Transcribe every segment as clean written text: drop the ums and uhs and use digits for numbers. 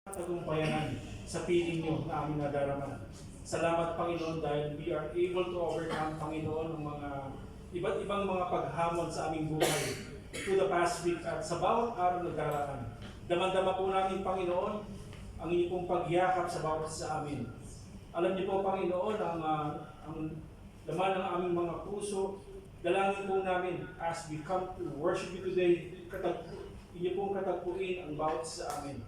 tagumpayanan sa piling nyo na aming nadarama. Salamat, Panginoon, dahil we are able to overcome, Panginoon, ng mga iba't ibang mga paghamon sa aming buhay to the past week at sa bawat araw na daraan. Damang-dama po namin, Panginoon, ang inyong pong pagyakap sa bawat sa amin. Alam niyo po, Panginoon, ang laman ng aming mga puso. Dalangin po namin as we come to worship you today, inyo pong katagpuin ang bawat sa amin.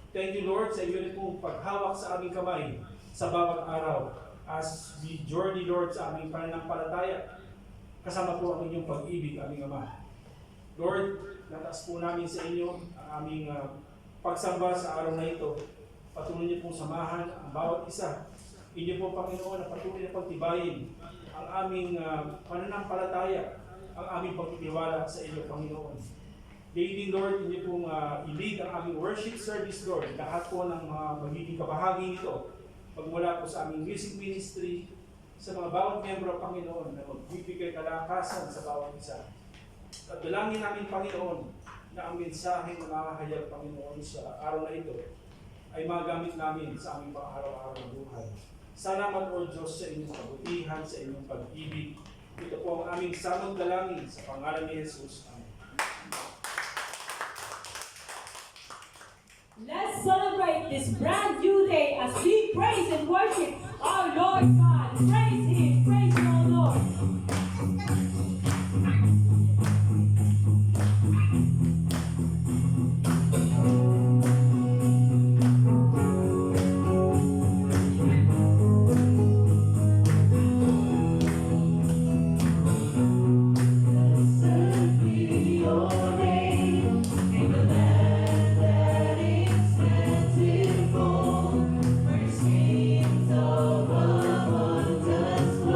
Thank you, Lord, sa inyo pong paghawak sa aming kamay sa bawat araw as we journey, Lord, sa aming pananampalataya. Kasama po ang inyong pag-ibig, aming Ama. Lord, nataas po namin sa inyo ang aming pagsamba sa araw na ito. Patuloy niyo pong samahan ang bawat isa. Inyo po, Panginoon, na patuloy na pagtibayin ang aming pananampalataya, ang aming pagtitiwala sa inyo, Panginoon. Daily, Lord, inyo pong i-lead ang aming worship service, Lord. Lahat po ng mga magiging kabahagi nito, magmula po sa aming music ministry, sa mga bawat membro, Panginoon, na magbibigay kalakasan sa bawat isa. At dalangin namin, Panginoon, na ang mensahe na nakakahayag, Panginoon, sa araw na ito ay magamit namin sa aming pang-araw-araw na buhay. Salamat, O Diyos, sa inyong kabutihan, sa inyong pag-ibig. Ito po ang aming samang dalangin sa pangalan ni Jesus. Amen. Let's celebrate this brand new day as we praise and worship our Lord God. Praise Him, praise our Lord. Just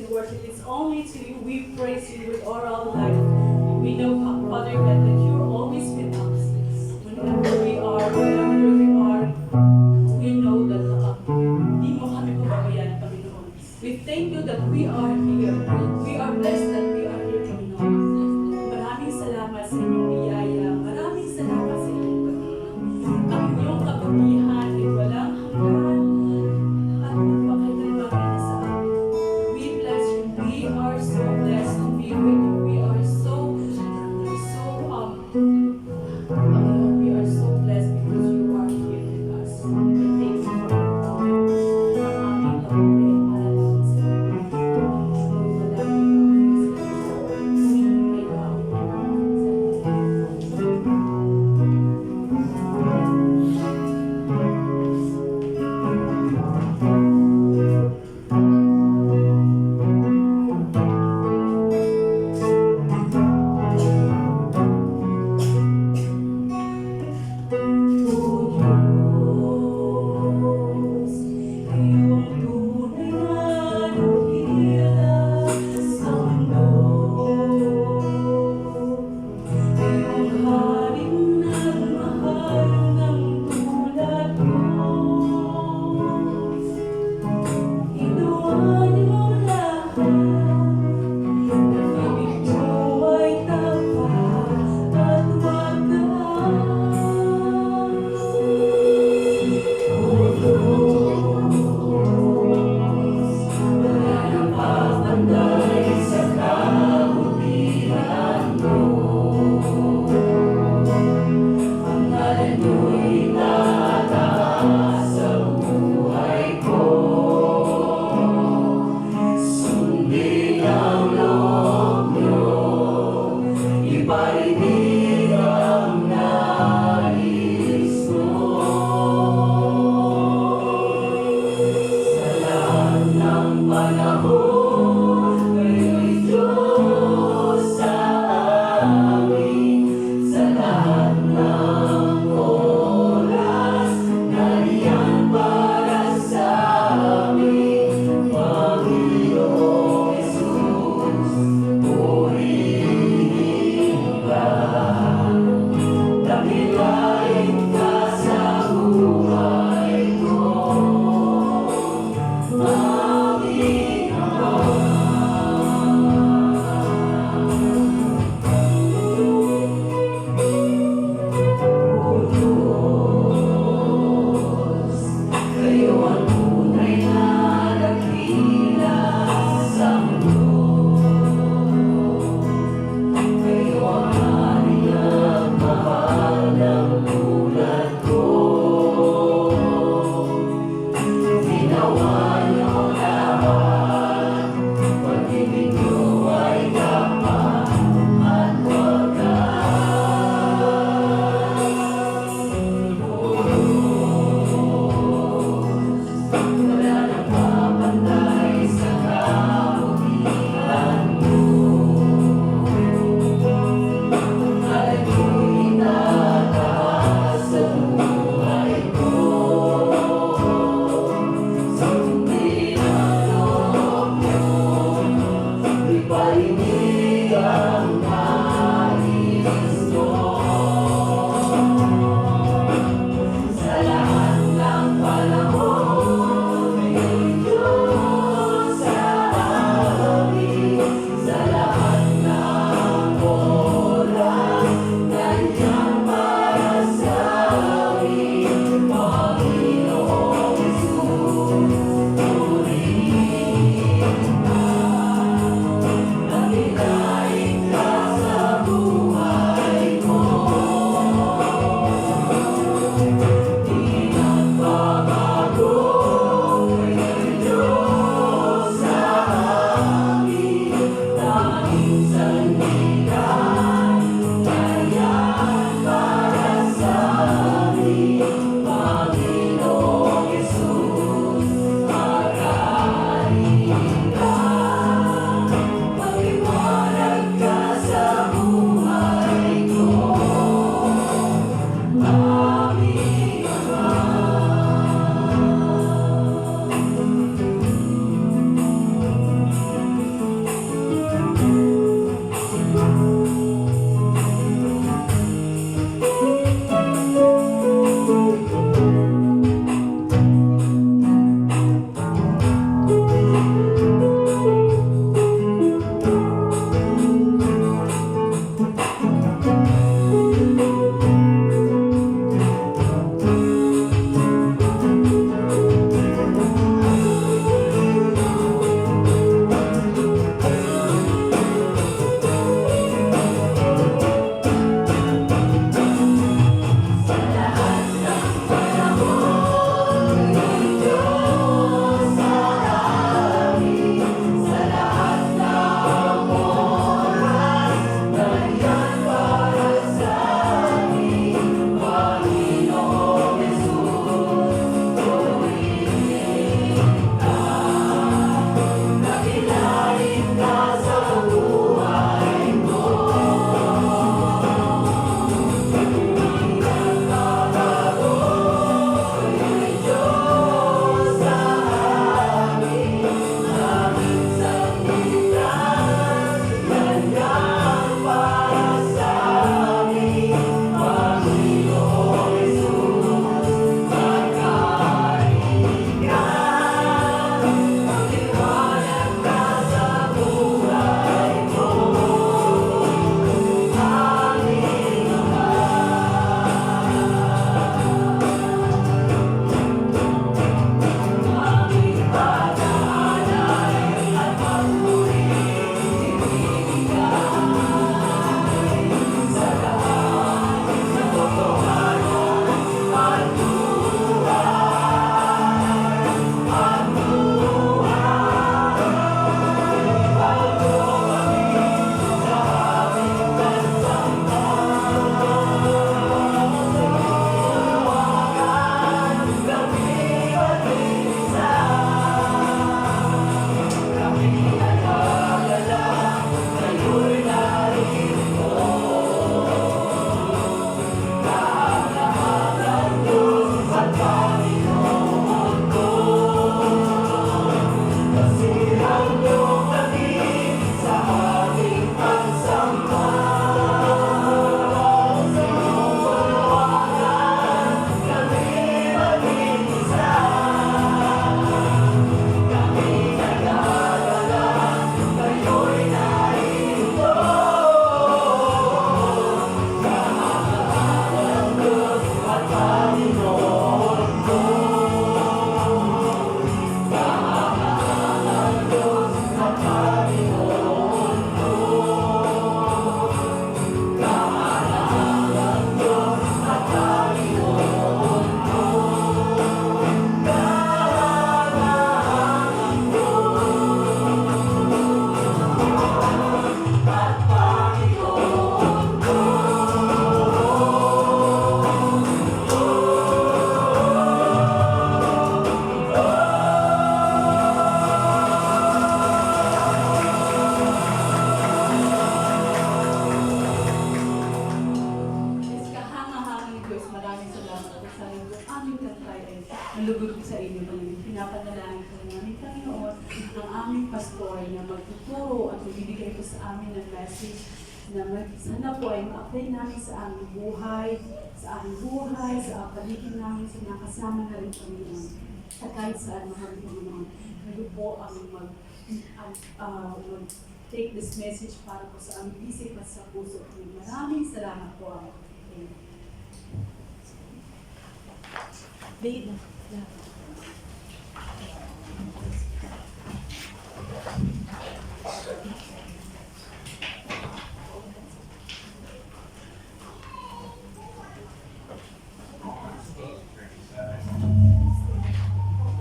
and worship is only to you. We praise you with all our life. We know, Father God, that you're always with us. Whenever we are, we know that di mo kami pababayaan, Panginoon. We thank you that we are here. We are blessed that we are here, Panginoon. Maraming salamat sa inyong biyaya. Maraming salamat sa inyong Panginoon. Ang iyong kabutihan ay walang hanggan at magpakailanman na sa amin. We bless you. We are so blessed to be with you. We are so Panginoon, we are so blessed because you are here with us. I thank you for ang aming kapatid at sa binigay ko sa amin ng message na sana po ay ma-apply namin sa aming buhay, sa paligid namin, sa nakasama na rin Panginoon. At kahit saan, mahal Panginoon, kayo po ang take this message para po sa aming isip at sa puso. Maraming salamat po ang Date na.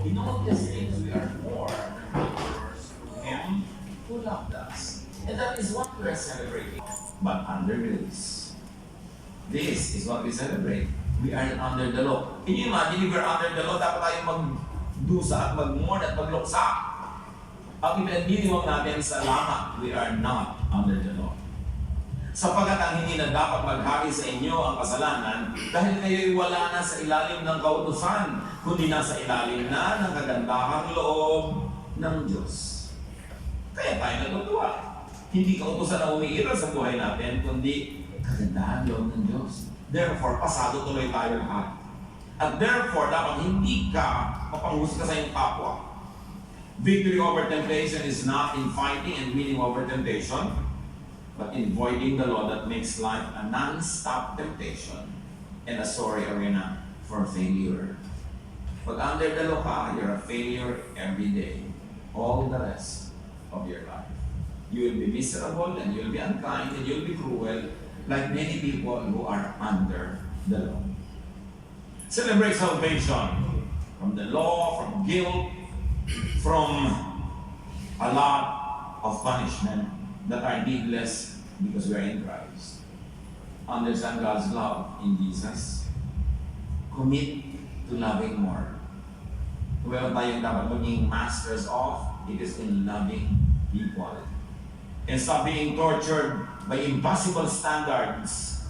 In all these things we are more conquerors through Him who loved us. And that is what we are celebrating. But under grace. This is what we celebrate. We are under the law. Can you imagine if we're under the law, dapat tayong magdusa at magmourn at magluksa. Ang ipinagdiriwang natin sa lahat, we are not under the law. Sapagkat ang hindi na dapat maghari sa inyo ang kasalanan dahil kayo'y wala na sa ilalim ng kautusan, kundi nasa ilalim na ng kagandahang loob ng Diyos. Kaya tayo natutuwa. Hindi kautusan na umiiral sa buhay natin, kundi kagandahang loob ng Diyos. Therefore, pasado tuloy tayo lahat. At therefore, dapat hindi ka mapanghusga sa iyong kapwa. Victory over temptation is not in fighting and winning over temptation, but in voiding the law that makes life a non-stop temptation and a sorry arena for failure. Pag under the law ka, you're a failure every day, all the rest of your life. You will be miserable and you'll be unkind and you'll be cruel like many people who are under the law. Celebrate salvation from the law, from guilt, from a lot of punishment that are needless because we are in Christ. Understand God's love in Jesus. Commit to loving more. Kung meron tayong dapat maging masters of, it is in loving people. And stop being tortured by impossible standards.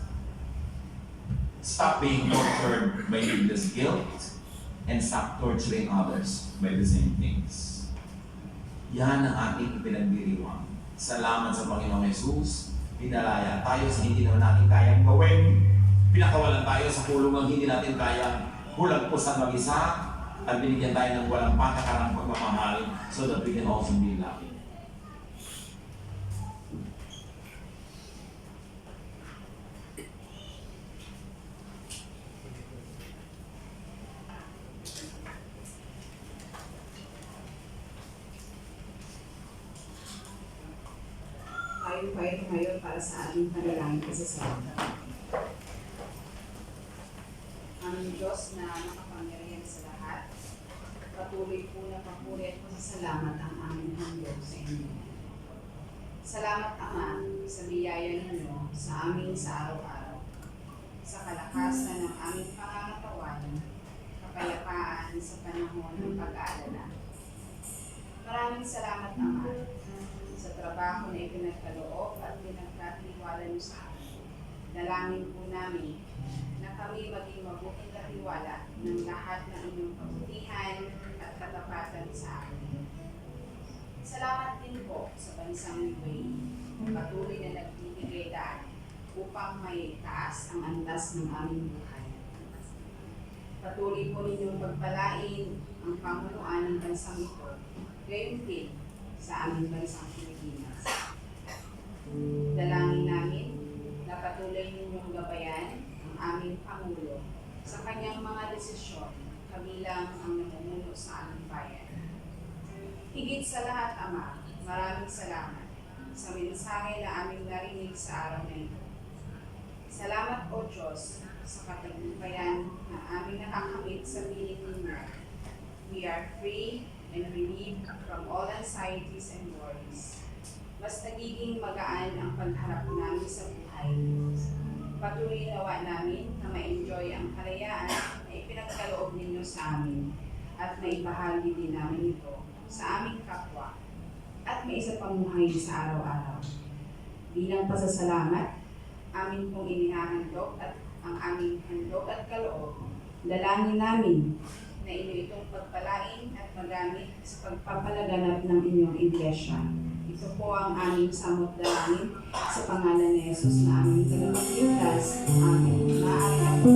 Stop being tortured by needless guilt. And stop torturing others by the same things. Yan ang ating ipinagdiriwang. Salamat sa Panginoong Jesus. Pinalaya tayo sa hindi naman natin kayang gawin. Pinakawalan tayo sa kulungang hindi natin kayang hulagpusan mag-isa. At binigyan tayo ng walang patakarang pagmamahal so that we can also be loving. Tayo ngayon para sa ating panalangin kasasalamat. Ang Diyos na nakapangyarihan sa lahat, patuloy po na papuri at pasasalamat ang aming handog sa inyo. Salamat, Ama, sa biyaya ninyo sa amin sa araw-araw, sa kalakasan ng aming pangangatawan, kapayapaan sa panahon ng pag-aalala. Maraming salamat, Ama, sa trabaho na ipinagkaloob at pinagkatiwala niyo sa amin. Dalangin po namin na kami maging mabuting katiwala ng lahat ng inyong kabutihan at katapatan sa amin. Salamat din po sa bansang UAE, patuloy na nagbibigay daan upang may taas ang antas ng aming buhay. Patuloy po ninyong pagpalain ang pamunuan ng bansang ito, gayon din sa aming bansang Pilipinas. Dalangin namin na patuloy ninyong gabayan ang aming Pangulo sa kanyang mga desisyon kabilang ang namumuno sa aming bayan. Higit sa lahat, Ama, maraming salamat sa mensahe na aming narinig sa araw na ito. Salamat, O Diyos, sa katagumpayan na aming nakakamit sa piling ninyo. We are free and relieved from all anxieties and worries. Mas nagiging magaan ang pagharap namin sa buhay. Patuloy nawa namin na ma-enjoy ang kalayaan na ipinagkaloob ninyo sa amin at maibahagi din namin ito sa aming kapwa at may isa pamuhay sa araw-araw. Bilang pasasalamat, amin pong inihahandog at ang aming handog at kaloob, dalangin namin na inyo itong pagpalain at magamit sa pagpapalaganap ng inyong iglesia. Ito po ang aming samot dalangin sa pangalan ni Jesus na aming tagapagligtas. Amen. Maaari na po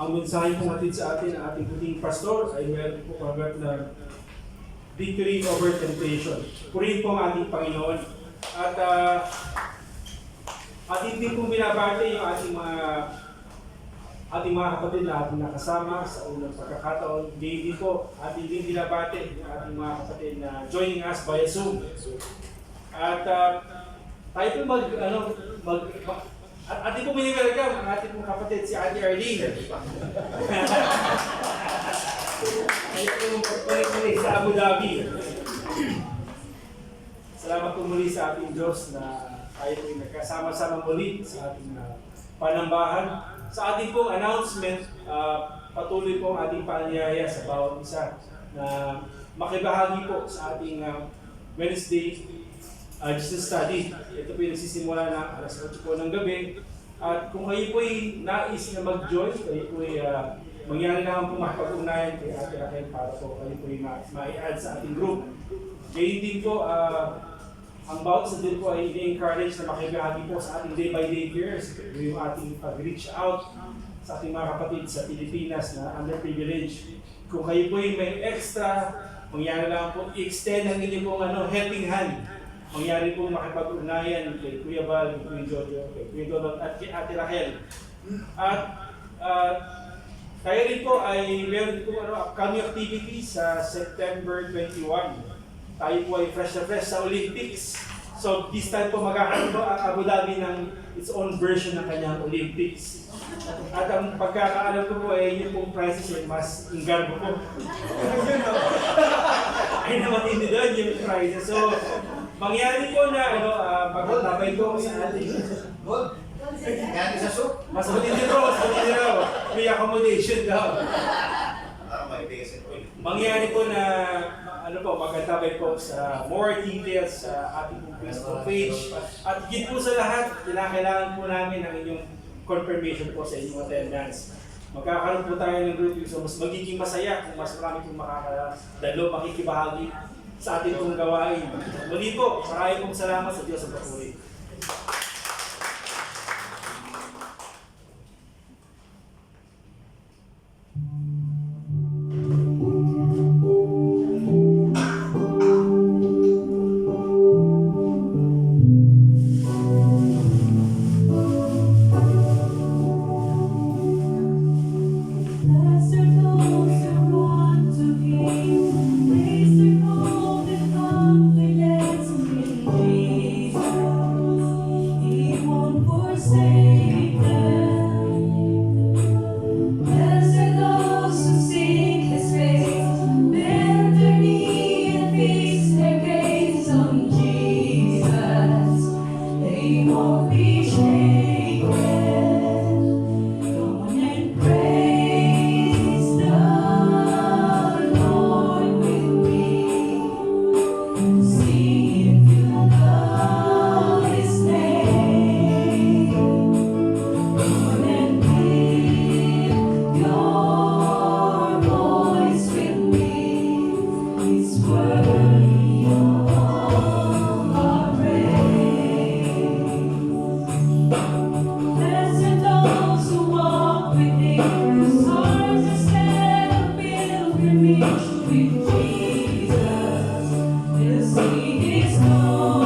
ang mensahe kong hatid sa atin ng ating puting pastor ay meron po kagat na victory over temptation. Purihin po ang ating Panginoon. At ating din pong binabati yung ating mga kapatid na ating nakasama sa unang pagkakataon. Din po, ating din binabati yung ating mga kapatid na joining us via Zoom. At tayo po at ating po miniwelcome ang ating pong kapatid si Ate Arlene. Tayo po muli sa Abu Dhabi. Salamat po muli sa ating Diyos na tayo po nagkasama-sama muli sa ating panambahan. Sa ating pong announcement, patuloy po ang ating paanyaya sa bawat isa na makibahagi po sa ating Wednesday Jesus study. Ito po yung nagsisimula na alas 8 po ng gabi. At kung kayo po ay nais na mag-join, kayo po ay mangyari naman po makapag-ugnayan kay Ate Raquel para po kayo po ay ma-i-add sa ating group. Gayun din po, ang bawat sa din po ay i-encourage na makibahagi po sa ating day-by-day prayers. Yung ating pag-reach out sa ating mga kapatid sa Pilipinas na underprivileged. Kung kayo po ay may extra, mangyari lang po i-extend ang inyong pong helping hand. Mangyari po makipag-ugnayan kay Kuya Val, kay Kuya Jojo, kay Kuya Donald at kay Ate Raquel. At tayo rin po ay meron po upcoming activities sa September 21. Tayo po ay fresh na fresh sa Olympics. So this time po magkakaroon po ang Abu Dhabi ng its own version ng kanyang Olympics. At ang pagkakaalam ko po ay yung pong prizes ay mas ingarbo po. Ay naman hindi doon yung prizes. So mangyari po na pagkatabay ko sa ating Yan isa soup. mas matindi raw. May accommodation daw. Mangyari po na magkatabay po sa more details sa ating Facebook page. At higit po sa lahat, kailangan po namin ang inyong confirmation po sa inyong attendance. Magkakaroon po tayo ng grouping, so mas magiging masaya kung mas marami pong makikibahagi sa ating pong gawain. Muli po, maraming pong salamat sa Diyos sa papuri. Blessed are those who with Jesus. We'll see His glory.